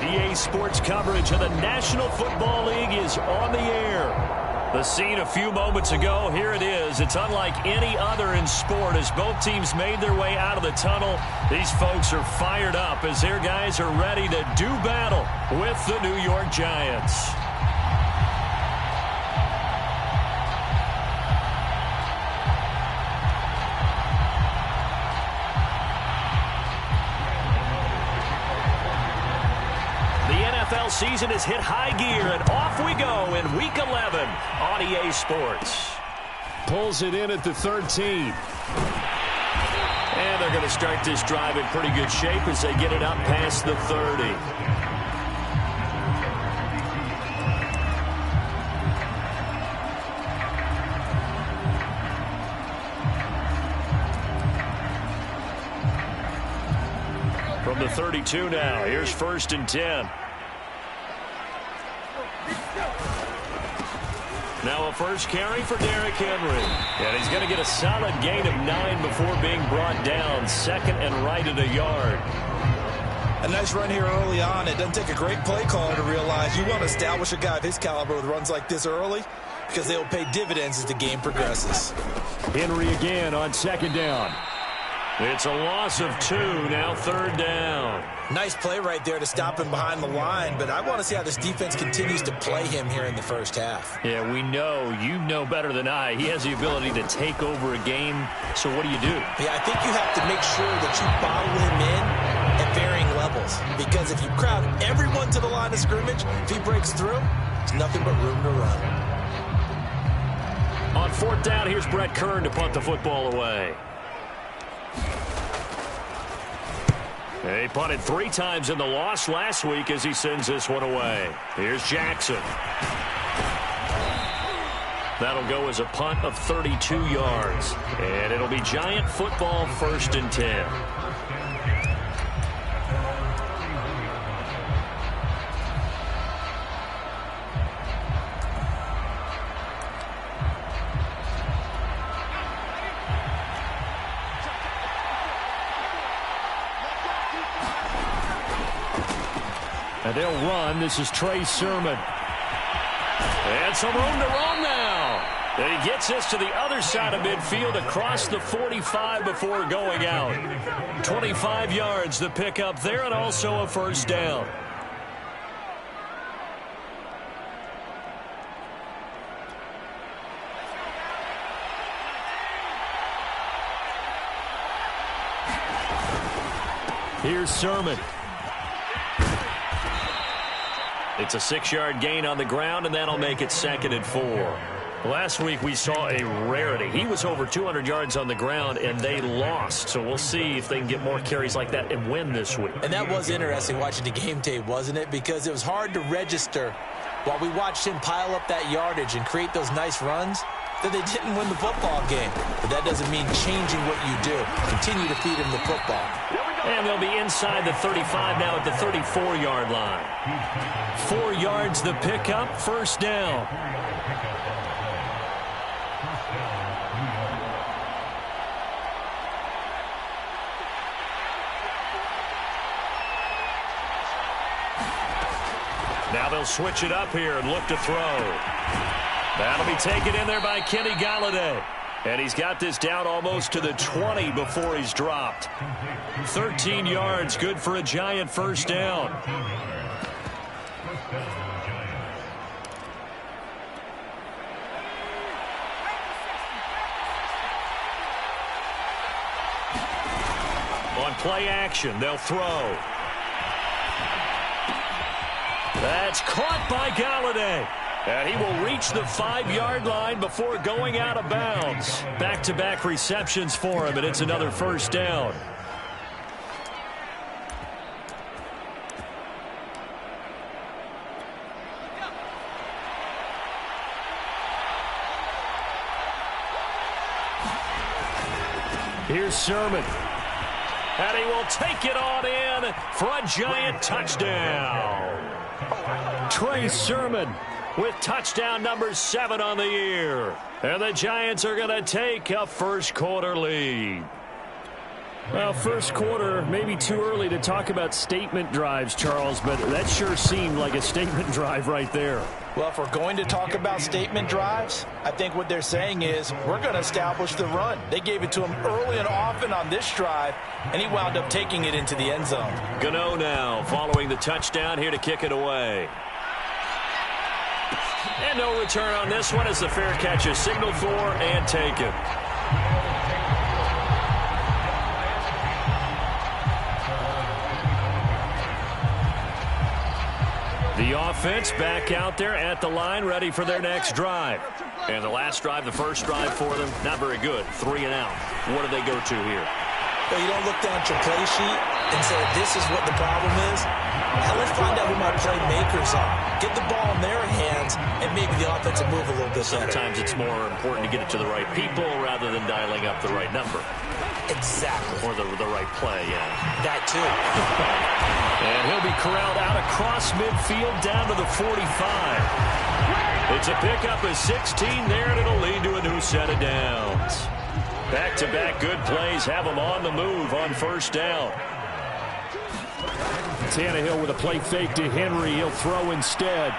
EA Sports coverage of the National Football League is on the air. The scene a few moments ago, here it is. It's unlike any other in sport as both teams made their way out of the tunnel. These folks are fired up as their guys are ready to do battle with the New York Giants. NFL season has hit high gear, and off we go in Week 11 on EA Sports. Pulls it in at the 13. And they're going to start this drive in pretty good shape as they get it up past the 30. From the 32 now, here's 1st and 10. Now a first carry for Derrick Henry. And he's going to get a solid gain of 9 before being brought down. 2nd and right at a yard. A nice run here early on. It doesn't take a great play caller to realize you want to establish a guy of his caliber with runs like this early because they will pay dividends as the game progresses. Henry again on 2nd down. It's a loss of 2, now 3rd down. Nice play right there to stop him behind the line, but I want to see how this defense continues to play him here in the first half. Yeah, we know, you know better than I, he has the ability to take over a game, so what do you do? Yeah, I think you have to make sure that you bottle him in at varying levels, because if you crowd everyone to the line of scrimmage, if he breaks through, there's nothing but room to run. On 4th down, here's Brett Kern to punt the football away. He punted 3 times in the loss last week as he sends this one away. Here's Jackson. That'll go as a punt of 32 yards. And it'll be Giant football 1st and 10. And they'll run. This is Trey Sermon. And some room to run now. And he gets this to the other side of midfield across the 45 before going out. 25 yards the pickup there, and also a 1st down. Here's Sermon. It's a 6-yard gain on the ground, and that'll make it 2nd and 4. Last week we saw a rarity. He was over 200 yards on the ground, and they lost. So we'll see if they can get more carries like that and win this week. And that was interesting watching the game tape, wasn't it? Because it was hard to register while we watched him pile up that yardage and create those nice runs that they didn't win the football game. But that doesn't mean changing what you do. Continue to feed him the football. And they'll be inside the 35 now at the 34-yard line. 4 yards the pickup, 1st down. Now they'll switch it up here and look to throw. That'll be taken in there by Kenny Golladay. And he's got this down almost to the 20 before he's dropped. 13 yards, good for a Giant 1st down. On play action, they'll throw. That's caught by Golladay. And he will reach the 5-yard line before going out of bounds. Back-to-back receptions for him, and it's another 1st down. Here's Sermon. And he will take it on in for a Giant touchdown. Trey Sermon with touchdown number 7 on the year. And the Giants are going to take a 1st quarter lead. Well, first quarter, maybe too early to talk about statement drives, Charles, but that sure seemed like a statement drive right there. Well, if we're going to talk about statement drives, I think what they're saying is we're going to establish the run. They gave it to him early and often on this drive, and he wound up taking it into the end zone. Gano now following the touchdown here to kick it away. And no return on this one as the fair catch is signaled for and taken. The offense back out there at the line, ready for their next drive. And the last drive, the first drive for them, not very good. 3 and out. What do they go to here? Well, you don't look down at your play sheet and say, this is what the problem is. Now let's find out who my playmakers are. Get the ball in their hands, and maybe the offense will move a little bit better. Sometimes it's more important to get it to the right people rather than dialing up the right number. Exactly. Or the right play, yeah. That too. And he'll be corralled out across midfield down to the 45. It's a pickup of 16 there, and it'll lead to a new set of downs. Back-to-back good plays have them on the move on first down. Tannehill with a play fake to Henry. He'll throw instead.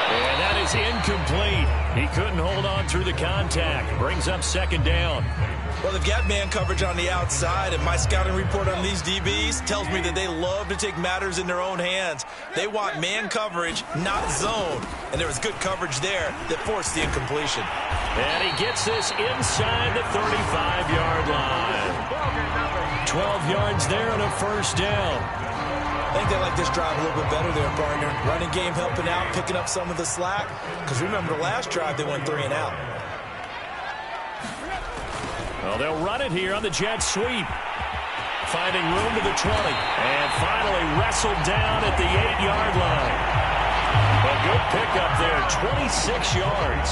And that is incomplete. He couldn't hold on through the contact. Brings up second down. Well, they've got man coverage on the outside, and my scouting report on these DBs tells me that they love to take matters in their own hands. They want man coverage, not zone. And there was good coverage there that forced the incompletion. And he gets this inside the 35-yard line. 12 yards there and a first down. I think they like this drive a little bit better there, partner. Running game helping out, picking up some of the slack. Because remember the last drive, they went 3 and out. Well, they'll run it here on the jet sweep. Finding room to the 20. And finally wrestled down at the 8-yard line. A good pickup there, 26 yards.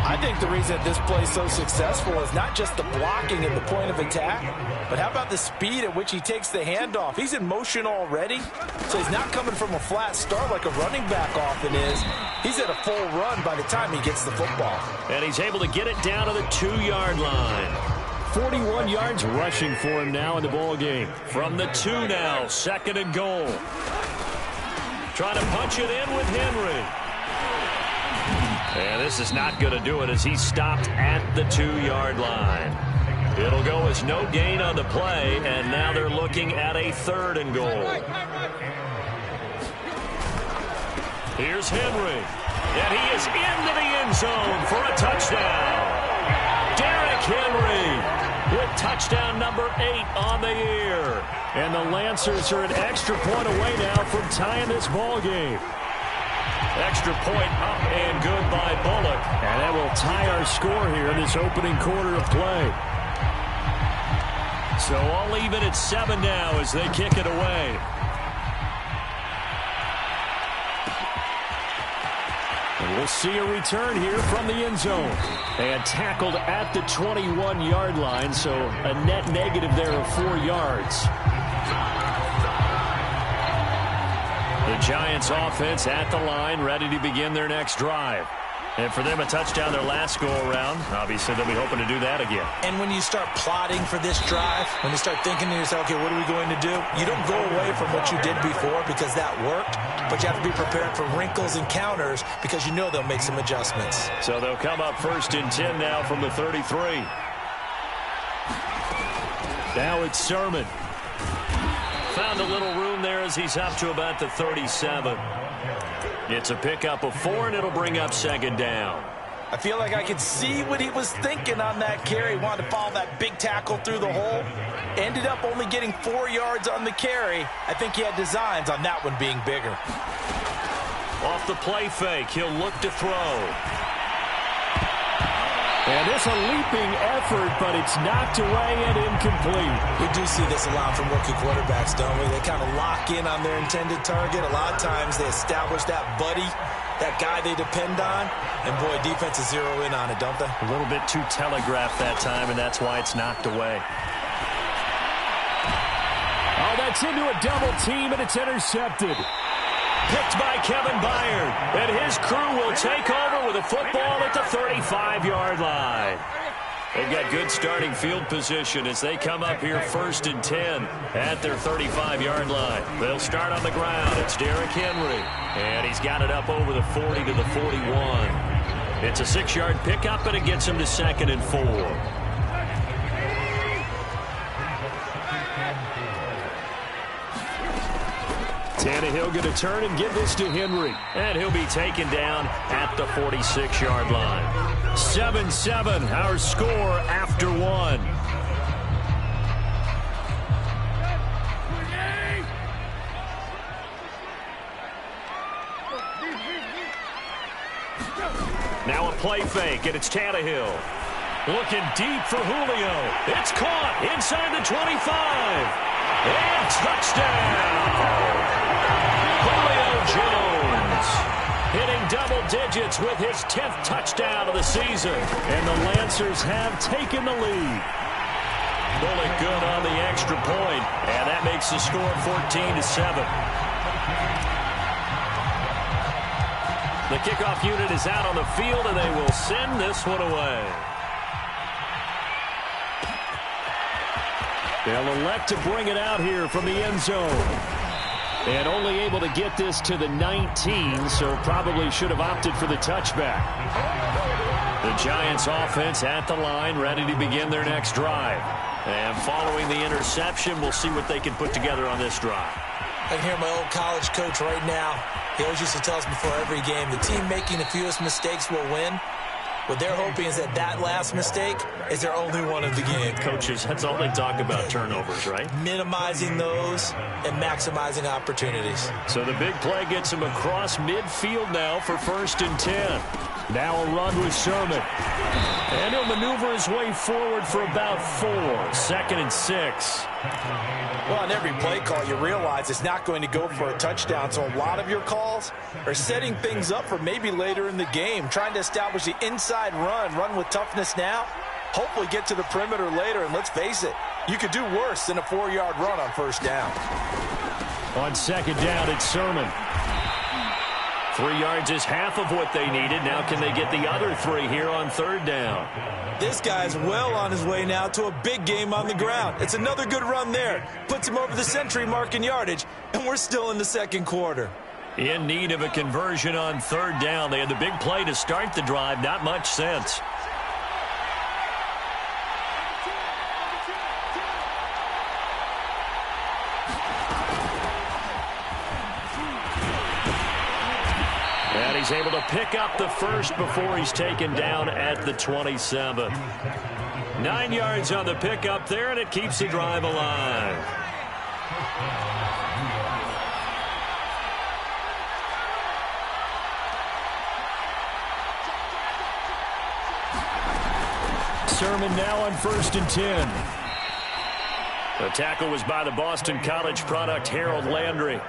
I think the reason that this play is so successful is not just the blocking at the point of attack, but how about the speed at which he takes the handoff? He's in motion already, so he's not coming from a flat start like a running back often is. He's at a full run by the time he gets the football. And he's able to get it down to the 2-yard line. 41 yards rushing for him now in the ball game. From the 2 now, second and goal. Trying to punch it in with Henry. And this is not going to do it as he's stopped at the 2-yard line. It'll go as no gain on the play, and now they're looking at a 3rd and goal. Here's Henry. And he is into the end zone for a touchdown. Derrick Henry with touchdown number 8 on the year. And the Lancers are an extra point away now from tying this ball game. Extra point up and good by Bullock. And that will tie our score here in this opening quarter of play. So all even at 7 now as they kick it away. And we'll see a return here from the end zone. And tackled at the 21-yard line, so a net negative there of 4 yards. The Giants offense at the line, ready to begin their next drive. And for them, a touchdown their last go-around. Obviously, they'll be hoping to do that again. And when you start plotting for this drive, when you start thinking to yourself, okay, what are we going to do? You don't go away from what you did before because that worked, but you have to be prepared for wrinkles and counters because you know they'll make some adjustments. So they'll come up 1st and 10 now from the 33. Now it's Sermon. Found a little room there as he's up to about the 37. It's a pickup of 4, and it'll bring up 2nd down. I feel like I could see what he was thinking on that carry. He wanted to follow that big tackle through the hole. Ended up only getting 4 yards on the carry. I think he had designs on that one being bigger. Off the play fake, he'll look to throw. And it's a leaping effort, but it's knocked away and incomplete. We do see this a lot from rookie quarterbacks, don't we? They kind of lock in on their intended target. A lot of times they establish that buddy, that guy they depend on. And, boy, defenses zero in on it, don't they? A little bit too telegraphed that time, and that's why it's knocked away. Oh, that's into a double team, and it's intercepted. Picked by Kevin Byard, and his crew will take over with a football at the 35-yard line. They've got good starting field position as they come up here 1st and 10 at their 35-yard line. They'll start on the ground. It's Derrick Henry, and he's got it up over the 40 to the 41. It's a 6-yard pickup, and it gets him to 2nd and 4. Tannehill going to turn and give this to Henry. And he'll be taken down at the 46-yard line. 7-7, our score after 1. Now a play fake, and it's Tannehill. Looking deep for Julio. It's caught inside the 25. And touchdown! Julio Jones hitting double digits with his 10th touchdown of the season. And the Lancers have taken the lead. Bullet good on the extra point, and that makes the score 14-7. The kickoff unit is out on the field, and they will send this one away. They'll elect to bring it out here from the end zone. And only able to get this to the 19, so probably should have opted for the touchback. The Giants offense at the line, ready to begin their next drive. And following the interception, we'll see what they can put together on this drive. I can hear my old college coach right now. He always used to tell us before every game, the team making the fewest mistakes will win. What they're hoping is that that last mistake is their only one of the game. Coaches, that's all they talk about, turnovers, right? Minimizing those and maximizing opportunities. So the big play gets him across midfield now for 1st and 10. Now a run with Sherman. And he'll maneuver his way forward for about 4. 2nd and 6. Well, on every play call, you realize it's not going to go for a touchdown. So a lot of your calls are setting things up for maybe later in the game, trying to establish the inside run with toughness now, hopefully get to the perimeter later. And let's face it, you could do worse than a 4-yard run on 1st down. On 2nd down, it's Sermon. 3 yards is half of what they needed. Now can they get the other 3 here on 3rd down? This guy's well on his way now to a big game on the ground. It's another good run there. Puts him over the century mark in yardage, and we're still in the 2nd quarter. In need of a conversion on 3rd down. They had the big play to start the drive. Not much sense. And he's able to pick up the first before he's taken down at the 27. 9 yards on the pickup there, and it keeps the drive alive. Sermon now on 1st and 10. The tackle was by the Boston College product, Harold Landry.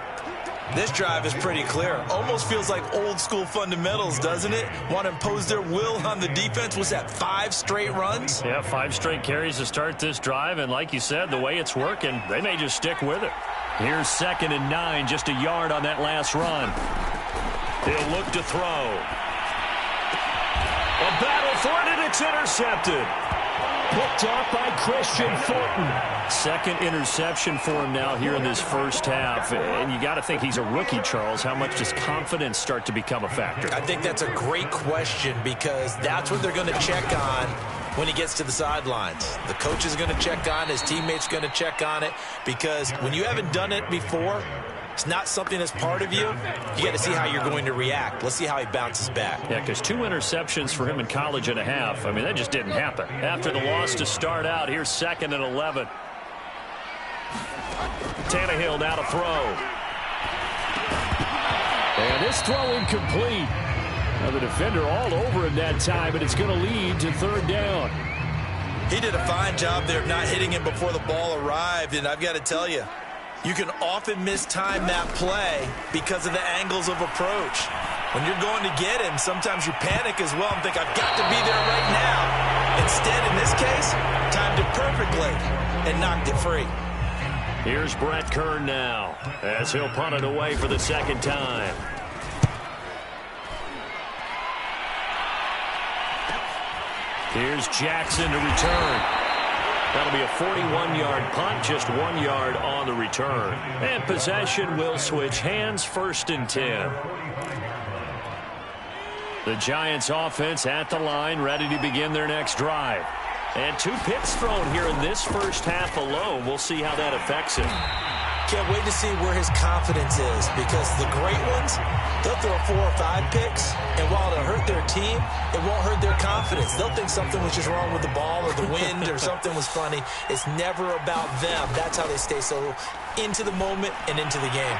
This drive is pretty clear. Almost feels like old school fundamentals, doesn't it? Want to impose their will on the defense. Was that 5 straight runs? Yeah, 5 straight carries to start this drive. And like you said, the way it's working, they may just stick with it. Here's 2nd and 9, just a yard on that last run. He'll look to throw. A battle for it, and it's intercepted. Picked off by Christian Thornton. 2nd interception for him now here in this first half. And you got to think he's a rookie, Charles. How much does confidence start to become a factor? I think that's a great question because that's what they're going to check on when he gets to the sidelines. The coach is going to check on, his teammates going to check on it, because when you haven't done it before, it's not something that's part of you. You got to see how you're going to react. Let's see how he bounces back. Yeah, because 2 interceptions for him in college and a half. I mean, that just didn't happen. After the loss to start out, here's 2nd and 11. Tannehill now to throw. And this throw incomplete. Now the defender all over him that time, and it's going to lead to 3rd down. He did a fine job there of not hitting him before the ball arrived, and I've got to tell you, you can often mistime that play because of the angles of approach. When you're going to get him, sometimes you panic as well and think, I've got to be there right now. Instead, in this case, timed it perfectly and knocked it free. Here's Brett Kern now as he'll punt it away for the 2nd time. Here's Jackson to return. That'll be a 41-yard punt, just 1 yard on the return. And possession will switch hands, 1st and 10. The Giants offense at the line, ready to begin their next drive. And 2 picks thrown here in this first half alone. We'll see how that affects him. Can't wait to see where his confidence is, because the great ones, they'll throw 4 or 5 picks, and while it'll hurt their team, it won't hurt their confidence. They'll think something was just wrong with the ball or the wind or something was funny. It's never about them. That's how they stay so into the moment and into the game.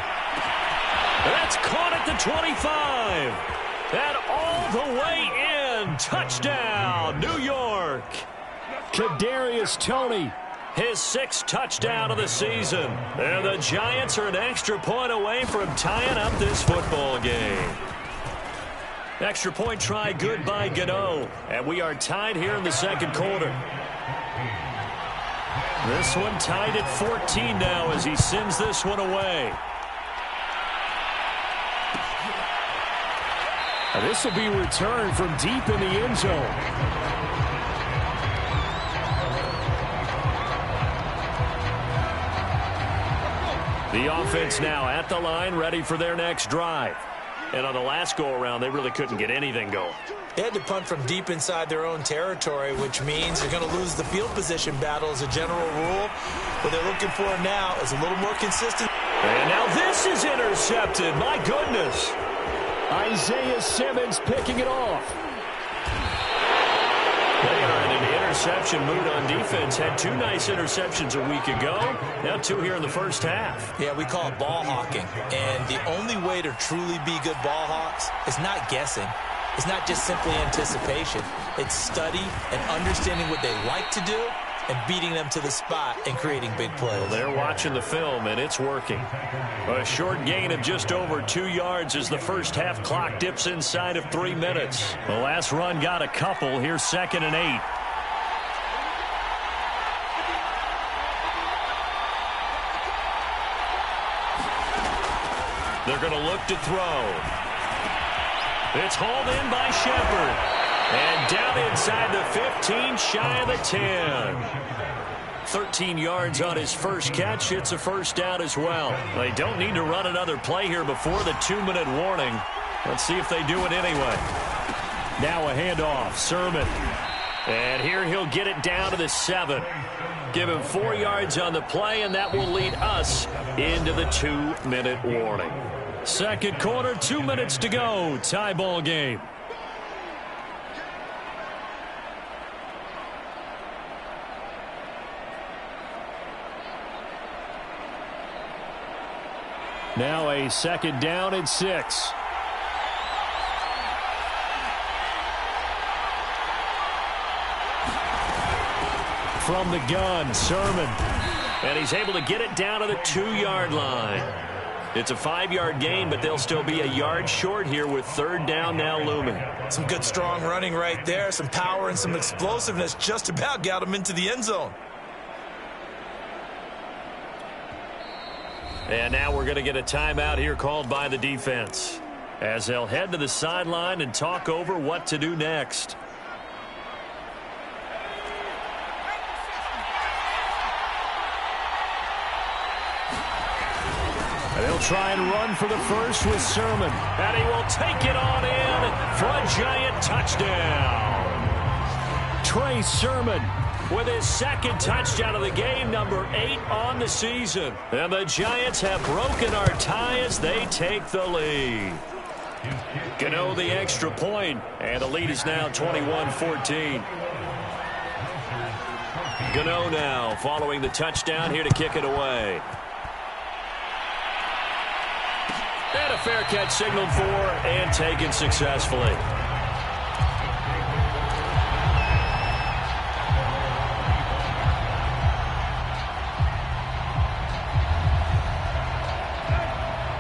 That's caught at the 25. And all the way in. Touchdown, New York. Kadarius Toney. His 6th touchdown of the season. And the Giants are an extra point away from tying up this football game. Extra point try good by Gano. And we are tied here in the second quarter. This one tied at 14 now as he sends this one away. This will be returned from deep in the end zone. The offense now at the line, ready for their next drive. And on the last go-around, they really couldn't get anything going. They had to punt from deep inside their own territory, which means they're going to lose the field position battle as a general rule. What they're looking for now is a little more consistent. And now this is intercepted. My goodness. Isaiah Simmons picking it off. They are in an interception mood on defense. Had 2 nice interceptions a week ago. Now 2 here in the first half. Yeah, we call it ball hawking. And the only way to truly be good ball hawks is not guessing. It's not just simply anticipation. It's study and understanding what they like to do and beating them to the spot and creating big plays. Well, they're watching the film, and it's working. A short gain of just over 2 yards as the first half clock dips inside of 3 minutes. The last run got a couple. Here's 2nd and 8. They're going to look to throw. It's hauled in by Shepard. And down inside the 15, shy of the 10. 13 yards on his first catch. It's a first down as well. They don't need to run another play here before the 2-minute warning. Let's see if they do it anyway. Now a handoff. Sermon. And here he'll get it down to the 7. Give him 4 yards on the play, and that will lead us into the 2-minute warning. Second quarter, 2 minutes to go. Tie ball game. Now a 2nd down and 6. From the gun, Sermon. And he's able to get it down to the 2-yard line. It's a 5-yard gain, but they'll still be a yard short here with 3rd down now looming. Some good strong running right there. Some power and some explosiveness just about got him into the end zone. And now we're going to get a timeout here called by the defense, as they'll head to the sideline and talk over what to do next. And they'll try and run for the first with Sermon. And he will take it on in for a giant touchdown. Trey Sermon with his 2nd touchdown of the game, number 8 on the season. And the Giants have broken our tie as they take the lead. Gano the extra point, and the lead is now 21-14. Gano now following the touchdown here to kick it away. And a fair catch signaled for and taken successfully.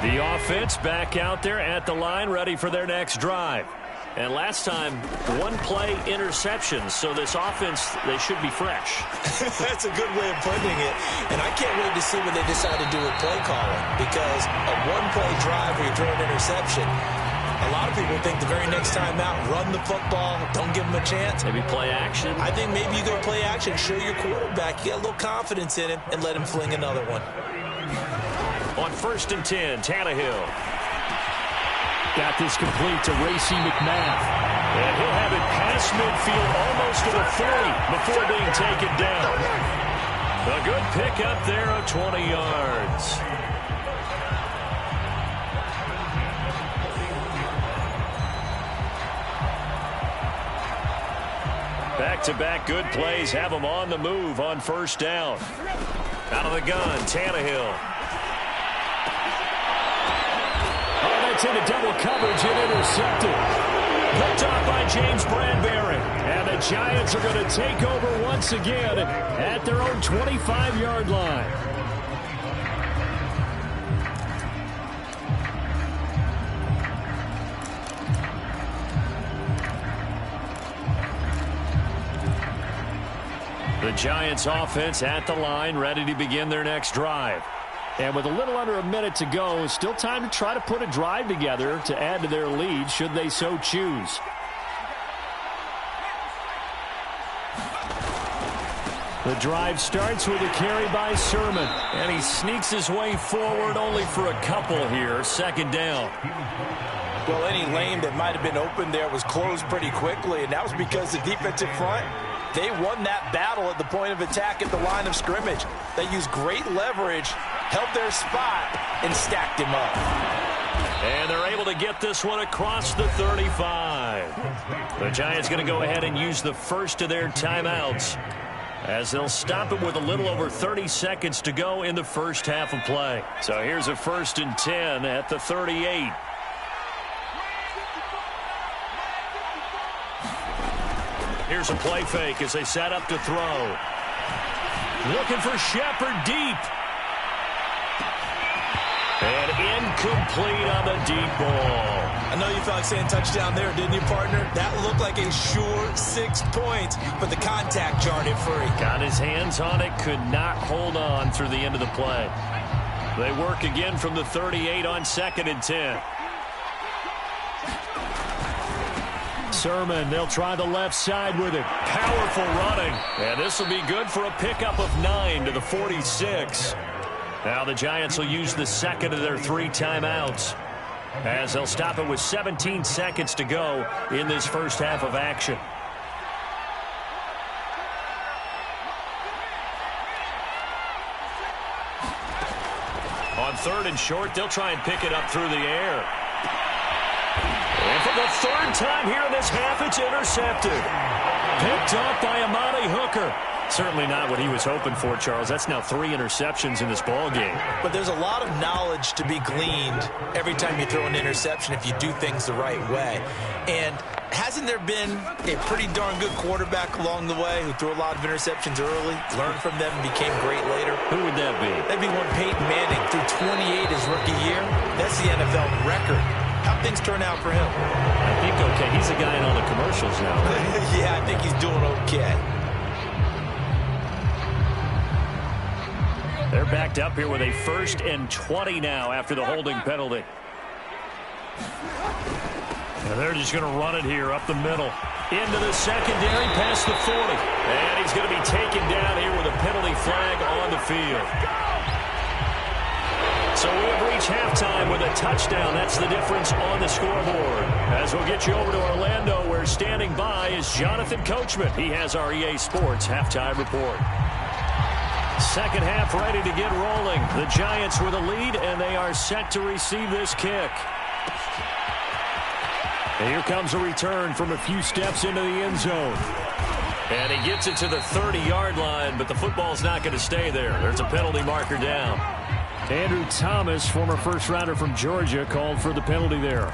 The offense back out there at the line, ready for their next drive. And last time, 1-play interceptions, so this offense, they should be fresh. That's a good way of putting it. And I can't wait to see what they decide to do with play calling, because a 1-play drive where you throw an interception, A lot of people think the very next time out, run the football, don't give him a chance. Maybe play action. I think maybe you go play action, show your quarterback, you got a little confidence in him, and let him fling another one. On 1st and 10, Tannehill. Got this complete to Racey McMath. And he'll have it past midfield almost to the 40 before being taken down. A good pickup there of 20 yards. Back-to-back good plays have them on the move on 1st down. Out of the gun, Tannehill. Oh, that's into double coverage and intercepted. Picked off by James Bradbury. And the Giants are going to take over once again at their own 25-yard line. The Giants offense at the line, ready to begin their next drive. And with a little under a minute to go, still time to try to put a drive together to add to their lead should they so choose. The drive starts with a carry by Sermon. And he sneaks his way forward only for a couple here. 2nd down. Well, any lane that might have been open there was closed pretty quickly, and that was because the defensive front, they won that battle at the point of attack at the line of scrimmage. They used great leverage, held their spot, and stacked him up. And they're able to get this one across the 35. The Giants going to go ahead and use the first of their timeouts as they'll stop it with a little over 30 seconds to go in the first half of play. So here's a 1st and 10 at the 38. Here's a play fake as they set up to throw. Looking for Shepard deep. And incomplete on the deep ball. I know you felt like saying touchdown there, didn't you, partner? That looked like a sure 6 points, but the contact jarred it free. Got his hands on it, could not hold on through the end of the play. They work again from the 38 on 2nd and 10. Sermon, they'll try the left side with it. Powerful running. And this will be good for a pickup of 9 to the 46. Now the Giants will use the second of their 3 timeouts as they'll stop it with 17 seconds to go in this first half of action. On 3rd and short, they'll try and pick it up through the air. And for the 3rd time here in this half, it's intercepted. Picked off by Amani Hooker. Certainly not what he was hoping for, Charles. That's now 3 interceptions in this ball game. But there's a lot of knowledge to be gleaned every time you throw an interception if you do things the right way. And hasn't there been a pretty darn good quarterback along the way who threw a lot of interceptions early, learned from them, and became great later? Who would that be? That'd be one Peyton Manning threw 28 his rookie year. That's the NFL record. How'd things turn out for him? I think okay. He's a guy in all the commercials now. Right? Yeah, I think he's doing okay. They're backed up here with a 1st and 20 now after the holding penalty. And they're just going to run it here up the middle. Into the secondary, past the 40. And he's going to be taken down here with a penalty flag on the field. So we have reached halftime with a touchdown. That's the difference on the scoreboard. As we'll get you over to Orlando, where standing by is Jonathan Coachman. He has our EA Sports halftime report. Second half ready to get rolling. The Giants with a lead, and they are set to receive this kick. And here comes a return from a few steps into the end zone. And he gets it to the 30-yard line, but the football's not going to stay there. There's a penalty marker down. Andrew Thomas, former first-rounder from Georgia, called for the penalty there.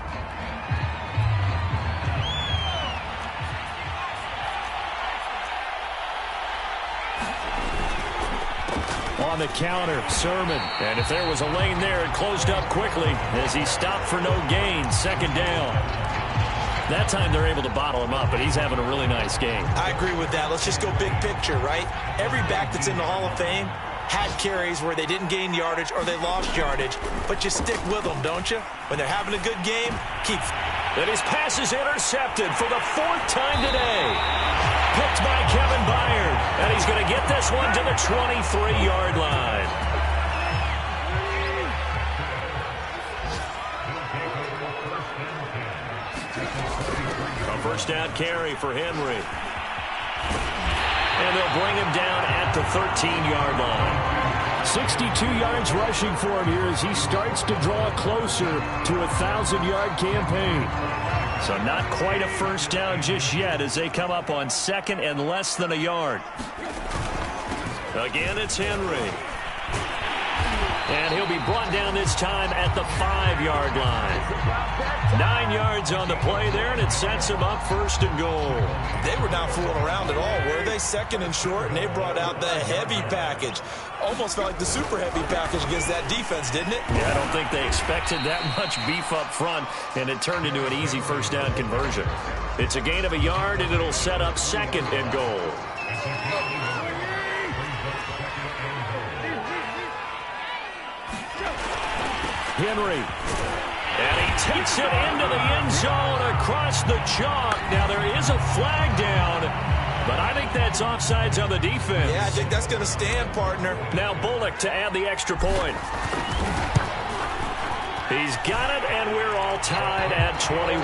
On the counter, Sermon. And if there was a lane there, it closed up quickly as he stopped for no gain. 2nd down. That time they're able to bottle him up, but he's having a really nice game. I agree with that. Let's just go big picture, right? Every back that's in the Hall of Fame had carries where they didn't gain yardage or they lost yardage, but you stick with them, don't you? When they're having a good game, keep. And his pass is intercepted for the 4th time today. Picked by Kevin Byard, and he's going to get this one to the 23-yard line. A first down carry for Henry. And they'll bring him down at the 13-yard line. 62 yards rushing for him here as he starts to draw closer to a 1,000-yard campaign. So not quite a first down just yet as they come up on 2nd and less than a yard. Again, it's Henry. And he'll be brought down this time at the 5-yard line. 9 yards on the play there, and it sets him up 1st and goal. They were not fooling around at all, were they? 2nd and short, and they brought out the heavy package. Almost felt like the super heavy package against that defense, didn't it? Yeah, I don't think they expected that much beef up front, and it turned into an easy first down conversion. It's a gain of a yard, and it'll set up 2nd and goal. Henry. And he takes it into the end zone across the chalk. Now, there is a flag down, but I think that's offsides on the defense. Yeah, I think that's going to stand, partner. Now Bullock to add the extra point. He's got it, and we're all tied at 21.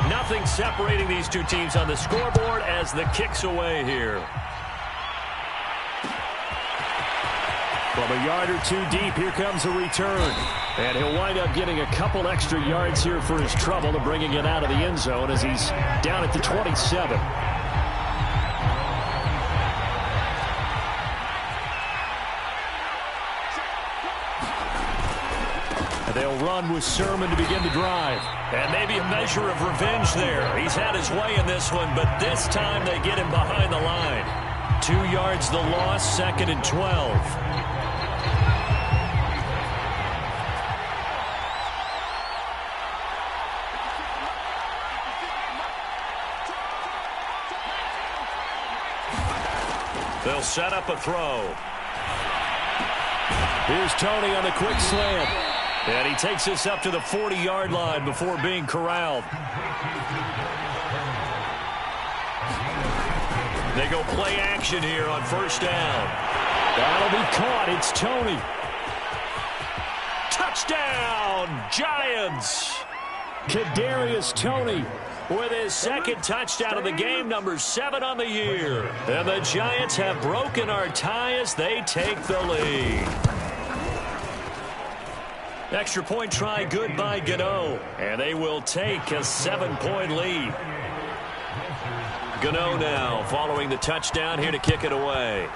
Nothing separating these two teams on the scoreboard as the kick's away here. From a yard or two deep, here comes a return. And he'll wind up getting a couple extra yards here for his trouble to bringing it out of the end zone as he's down at the 27. And they'll run with Sermon to begin the drive. And maybe a measure of revenge there. He's had his way in this one, but this time they get him behind the line. 2 yards the loss, 2nd and 12. They'll set up a throw. Here's Tony on the quick slant. And he takes this up to the 40-yard line before being corralled. They go play action here on 1st down. That'll be caught. It's Tony. Touchdown, Giants! Kadarius Toney with his 2nd touchdown of the game, number 7 on the year. And the Giants have broken our tie as they take the lead. Extra point try good by Gano. And they will take a 7-point lead. Gano now following the touchdown here to kick it away.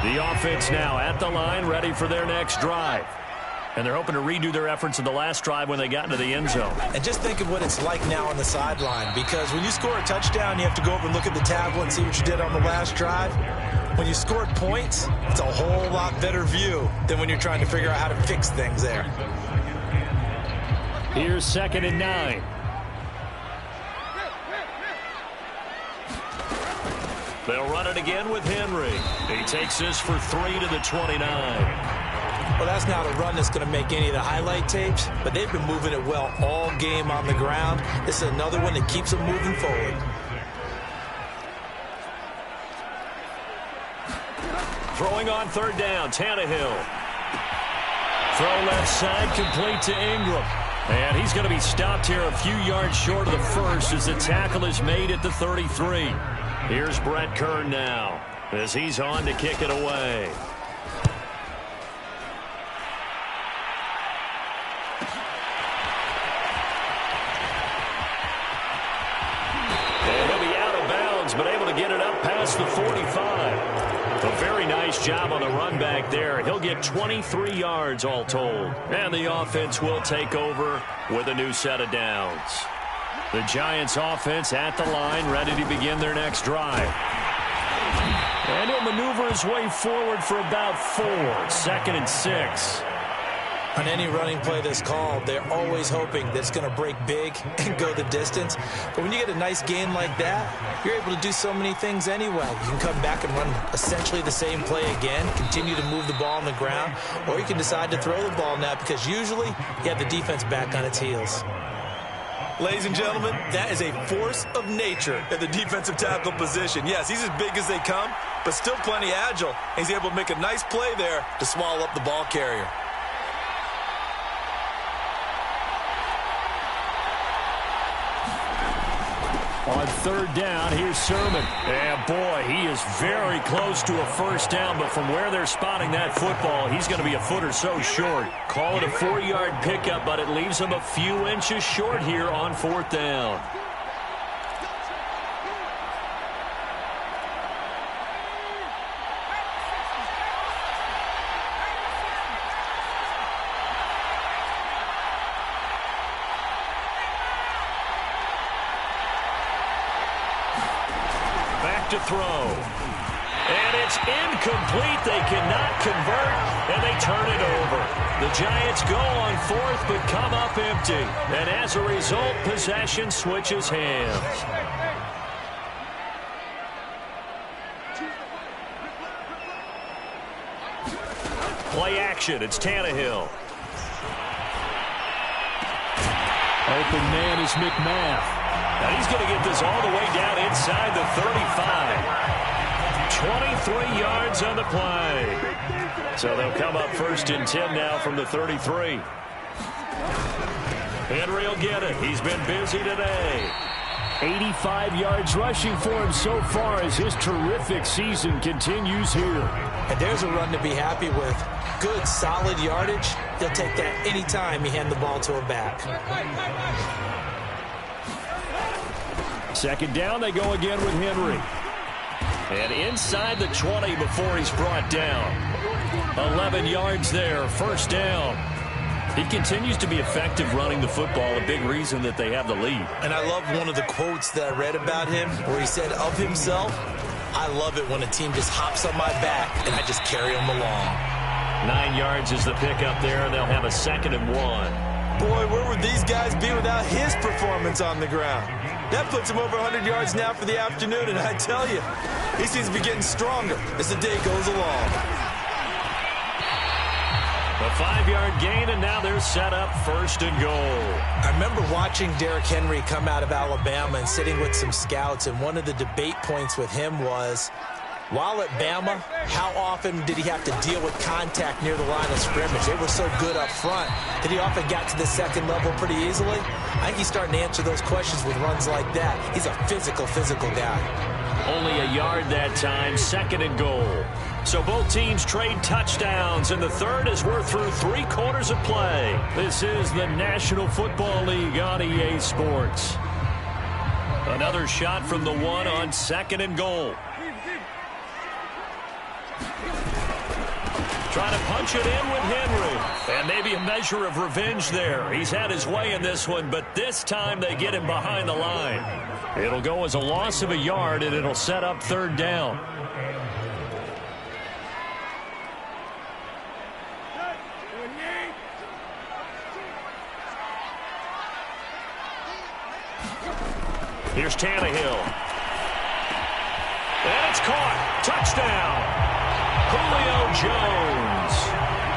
The offense now at the line, ready for their next drive. And they're hoping to redo their efforts in the last drive when they got into the end zone. And just think of what it's like now on the sideline, because when you score a touchdown, you have to go over and look at the tablet and see what you did on the last drive. When you scored points, it's a whole lot better view than when you're trying to figure out how to fix things there. Here's 2nd and 9. They'll run it again with Henry. He takes this for 3 to the 29. Well, that's not a run that's going to make any of the highlight tapes, but they've been moving it well all game on the ground. This is another one that keeps them moving forward. Throwing on 3rd down, Tannehill. Throw left side, complete to Ingram. And he's going to be stopped here a few yards short of the first as the tackle is made at the 33. Here's Brett Kern now as he's on to kick it away. And he'll be out of bounds, but able to get it up past the 45. A very nice job on the run back there. He'll get 23 yards all told. And the offense will take over with a new set of downs. The Giants offense at the line, ready to begin their next drive. And he'll maneuver his way forward for about 4. 2nd and 6. On any running play that's called, they're always hoping that it's going to break big and go the distance. But when you get a nice gain like that, you're able to do so many things anyway. You can come back and run essentially the same play again, continue to move the ball on the ground, or you can decide to throw the ball now because usually you have the defense back on its heels. Ladies and gentlemen, that is a force of nature at the defensive tackle position. Yes, he's as big as they come, but still plenty agile. He's able to make a nice play there to swallow up the ball carrier. On 3rd down, here's Sermon. And boy, he is very close to a first down, but from where they're spotting that football, he's going to be a foot or so short. Call it a 4-yard pickup, but it leaves him a few inches short here on 4th down. To throw. And it's incomplete. They cannot convert, and they turn it over. The Giants go on 4th, but come up empty. And as a result, possession switches hands. Play action. It's Tannehill. Open man is McMath. And he's going to get this all the way down inside the 35. 23 yards on the play. So they'll come up 1st and 10 now from the 33. Henry will get it. He's been busy today. 85 yards rushing for him so far as his terrific season continues here. And there's a run to be happy with. Good, solid yardage. He'll take that anytime you hand the ball to a back. 2nd down, they go again with Henry. And inside the 20 before he's brought down. 11 yards there, 1st down. He continues to be effective running the football, a big reason that they have the lead. And I love one of the quotes that I read about him where he said of himself, I love it when a team just hops on my back and I just carry them along. 9 yards is the pickup there, and they'll have a 2nd and 1. Boy, where would these guys be without his performance on the ground? That puts him over 100 yards now for the afternoon, and I tell you, he seems to be getting stronger as the day goes along. A 5-yard gain, and now they're set up 1st and goal. I remember watching Derrick Henry come out of Alabama and sitting with some scouts, and one of the debate points with him was, while at Bama, how often did he have to deal with contact near the line of scrimmage? They were so good up front that he often got to the 2nd level pretty easily. I think he's starting to answer those questions with runs like that. He's a physical guy. Only a yard that time, 2nd and goal. So both teams trade touchdowns, and the 3rd as we're through 3 quarters of play. This is the National Football League on EA Sports. Another shot from the 1 on 2nd and goal. Trying to punch it in with Henry. And maybe a measure of revenge there. He's had his way in this one, but this time they get him behind the line. It'll go as a loss of a yard, and it'll set up 3rd down. Here's Tannehill. And it's caught. Touchdown. Julio Jones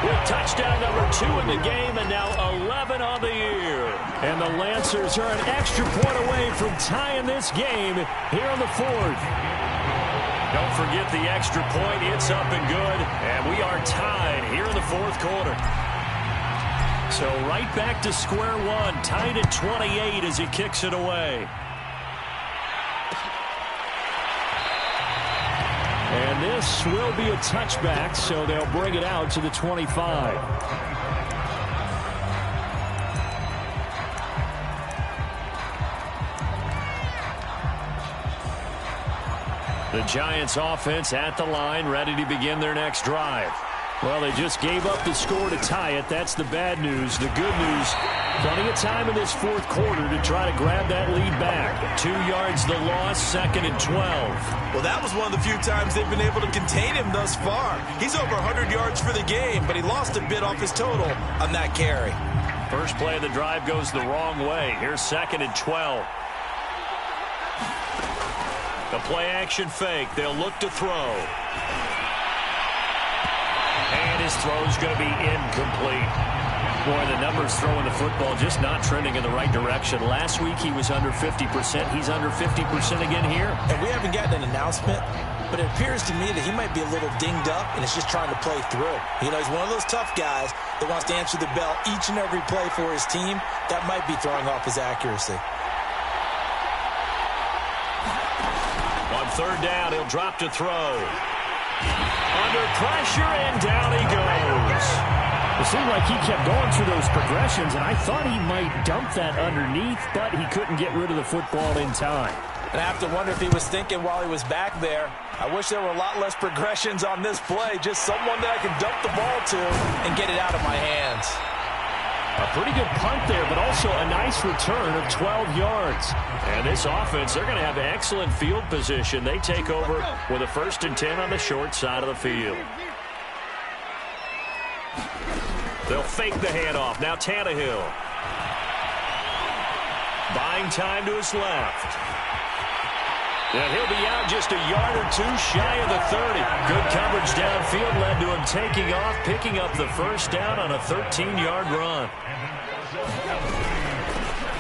with touchdown number 2 in the game, and now 11 on the year. And the Lancers are an extra point away from tying this game here in the 4th. Don't forget the extra point. It's up and good, and we are tied here in the 4th quarter. So right back to square one, tied at 28 as he kicks it away. And this will be a touchback, so they'll bring it out to the 25. The Giants offense at the line, ready to begin their next drive. Well, they just gave up the score to tie it. That's the bad news. The good news, plenty of time in this fourth quarter to try to grab that lead back. 2 yards the loss, 2nd and 12. Well, that was one of the few times they've been able to contain him thus far. He's over 100 yards for the game, but he lost a bit off his total on that carry. First play of the drive goes the wrong way. Here's 2nd and 12. The play action fake. They'll look to throw. And his throw's going to be incomplete. Boy, the numbers throwing the football just not trending in the right direction. Last week he was under 50%. He's under 50% again here. And we haven't gotten an announcement, but it appears to me that he might be a little dinged up and is just trying to play through. You know, he's one of those tough guys that wants to answer the bell each and every play for his team. That might be throwing off his accuracy. On 3rd down, he'll drop to throw. Under pressure, and down he goes. It seemed like he kept going through those progressions, and I thought he might dump that underneath, but he couldn't get rid of the football in time. And I have to wonder if he was thinking while he was back there, I wish there were a lot less progressions on this play, just someone that I can dump the ball to and get it out of my hands. A pretty good punt there, but also a nice return of 12 yards. And this offense, they're going to have excellent field position. They take over with a 1st and 10 on the short side of the field. They'll fake the handoff. Now Tannehill. Buying time to his left. And he'll be out just a yard or 2 shy of the 30. Good coverage downfield led to him taking off, picking up the 1st down on a 13-yard run.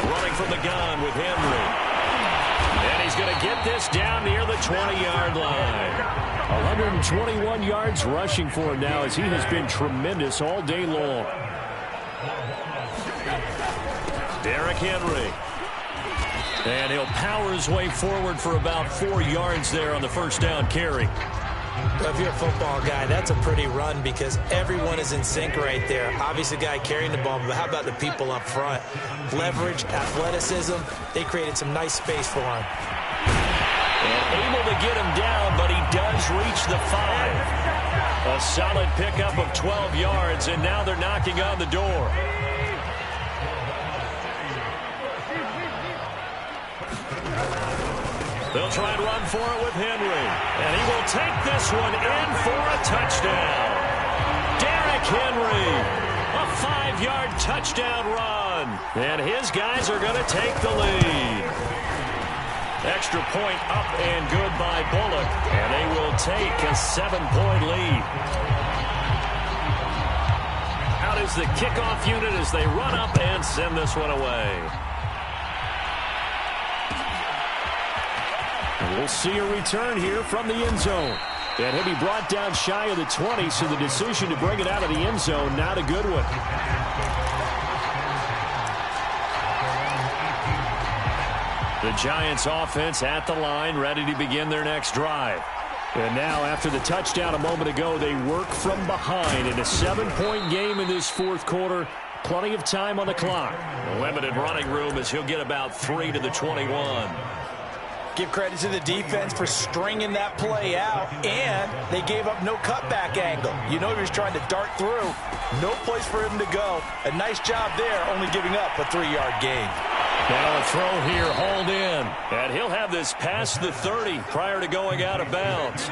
Running from the gun with Henry. And he's going to get this down near the 20-yard line. 121 yards rushing for him now as he has been tremendous all day long. Derrick Henry. And he'll power his way forward for about 4 yards there on the 1st down carry. If you're a football guy, that's a pretty run because everyone is in sync right there. Obviously, the guy carrying the ball, but how about the people up front? Leverage, athleticism, they created some nice space for him. And able to get him down, but he does reach the 5. A solid pickup of 12 yards, and now they're knocking on the door. They'll try and run for it with Henry. And he will take this one in for a touchdown. Derrick Henry, a 5-yard touchdown run. And his guys are going to take the lead. Extra point up and good by Bullock. And they will take a 7-point lead. Out is the kickoff unit as they run up and send this one away. We'll see a return here from the end zone. And he'll be brought down shy of the 20, so the decision to bring it out of the end zone, not a good one. The Giants offense at the line, ready to begin their next drive. And now, after the touchdown a moment ago, they work from behind in a 7-point game in this fourth quarter. Plenty of time on the clock. Limited running room as he'll get about 3 to the 21. Give credit to the defense for stringing that play out, and they gave up no cutback angle. You know he was trying to dart through. No place for him to go. A nice job there, only giving up a 3-yard gain. Now a throw here, hauled in. And he'll have this past the 30 prior to going out of bounds.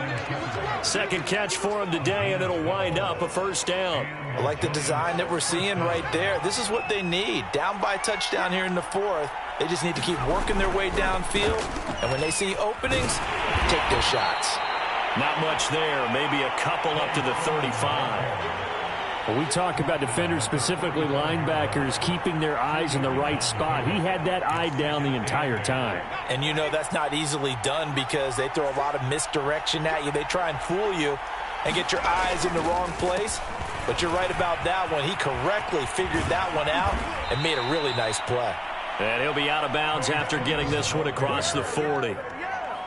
Second catch for him today, and it'll wind up a 1st down. I like the design that we're seeing right there. This is what they need. Down by a touchdown here in the 4th. They just need to keep working their way downfield. And when they see openings, take their shots. Not much there. Maybe a couple up to the 35. When we talk about defenders, specifically linebackers, keeping their eyes in the right spot, he had that eye down the entire time. And you know that's not easily done because they throw a lot of misdirection at you. They try and fool you and get your eyes in the wrong place. But you're right about that one. He correctly figured that one out and made a really nice play. And he'll be out of bounds after getting this one across the 40.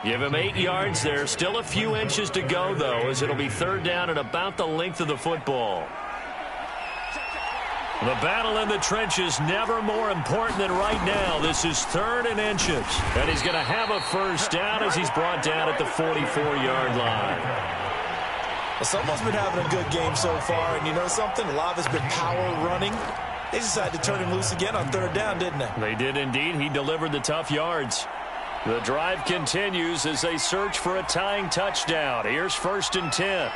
Give him 8 yards there. Still a few inches to go, though, as it'll be 3rd down and about the length of the football. The battle in the trenches never more important than right now. This is 3rd and inches. And he's going to have a 1st down as he's brought down at the 44-yard line. Well, someone's been having a good game so far, and you know something? A lot of it's been power running. They decided to turn him loose again on third down, didn't they? They did indeed. He delivered the tough yards. The drive continues as they search for a tying touchdown. Here's 1st and 10.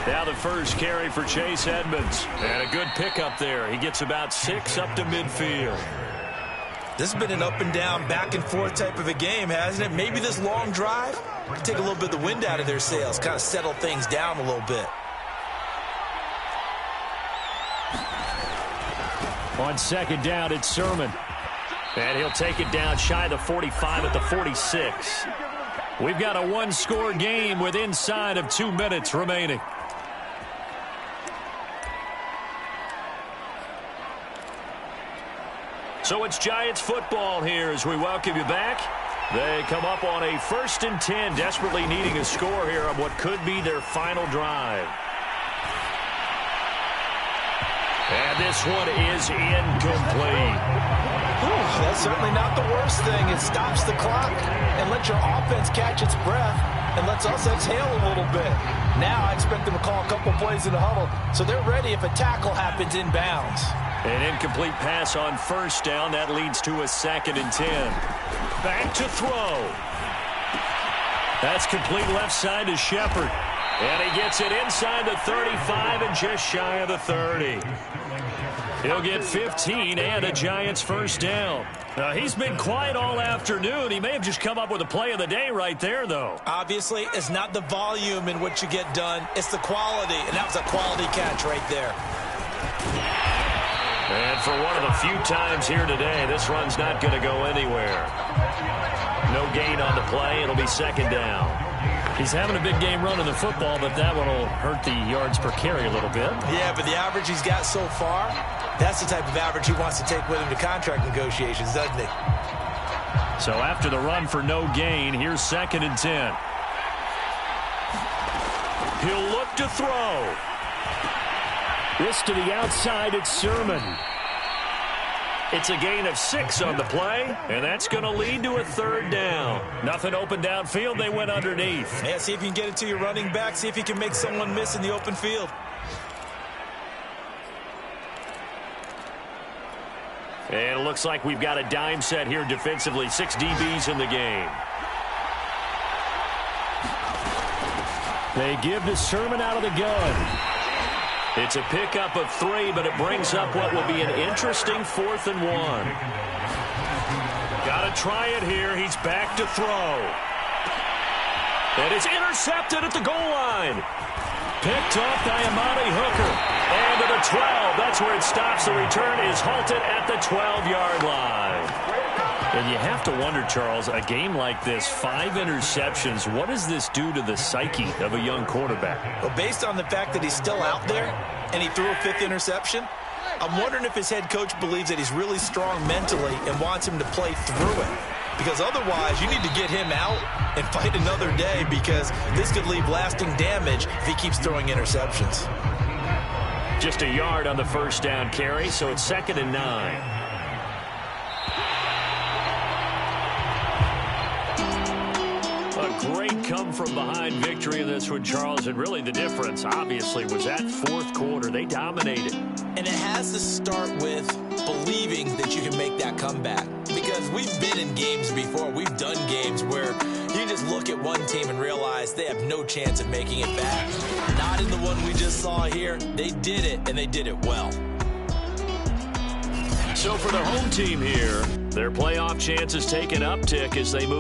Now the first carry for Chase Edmonds. And a good pickup there. He gets about 6 up to midfield. This has been an up and down, back and forth type of a game, hasn't it? Maybe this long drive can take a little bit of the wind out of their sails, kind of settle things down a little bit. On 2nd down, it's Sermon. And he'll take it down shy of the 45 at the 46. We've got a one-score game with inside of 2 minutes remaining. So it's Giants football here as we welcome you back. They come up on a 1st and 10, desperately needing a score here on what could be their final drive. And this one is incomplete. That's certainly not the worst thing. It stops the clock and lets your offense catch its breath and lets us exhale a little bit. Now I expect them to call a couple plays in the huddle so they're ready if a tackle happens inbounds. An incomplete pass on 1st down. That leads to a 2nd and 10. Back to throw. That's complete left side to Shepard. And he gets it inside the 35 and just shy of the 30. He'll get 15 and a Giants 1st down. Now, he's been quiet all afternoon. He may have just come up with a play of the day right there, though. Obviously, it's not the volume in which you get done. It's the quality, and that was a quality catch right there. And for one of the few times here today, this run's not going to go anywhere. No gain on the play. It'll be 2nd down. He's having a big game running the football, but that one will hurt the yards per carry a little bit. Yeah, but the average he's got so far, that's the type of average he wants to take with him to contract negotiations, doesn't he? So after the run for no gain, here's 2nd and 10. He'll look to throw. This to the outside, it's Sermon. It's a gain of 6 on the play, and that's going to lead to a 3rd down. Nothing open downfield. They went underneath. Yeah, see if you can get it to your running back. See if you can make someone miss in the open field. And it looks like we've got a dime set here defensively. 6 DBs in the game. They give the Sermon out of the gun. It's a pickup of 3, but it brings up what will be an interesting 4th and 1. Got to try it here. He's back to throw. And it's intercepted at the goal line. Picked off by Amani Hooker. And to the 12. That's where it stops. The return is halted at the 12-yard line. And you have to wonder, Charles, a game like this, 5 interceptions, what does this do to the psyche of a young quarterback? Well, based on the fact that he's still out there and he threw a 5th interception, I'm wondering if his head coach believes that he's really strong mentally and wants him to play through it. Because otherwise, you need to get him out and fight another day because this could leave lasting damage if he keeps throwing interceptions. Just a yard on the 1st down carry, so it's 2nd and 9. A great come-from-behind victory in this one, Charles, and really the difference, obviously, was that 4th quarter. They dominated. And it has to start with believing that you can make that comeback. Because we've been in games before. We've done games where you just look at one team and realize they have no chance of making it back. Not in the one we just saw here. They did it, and they did it well. So for the home team here, their playoff chances take an uptick as they move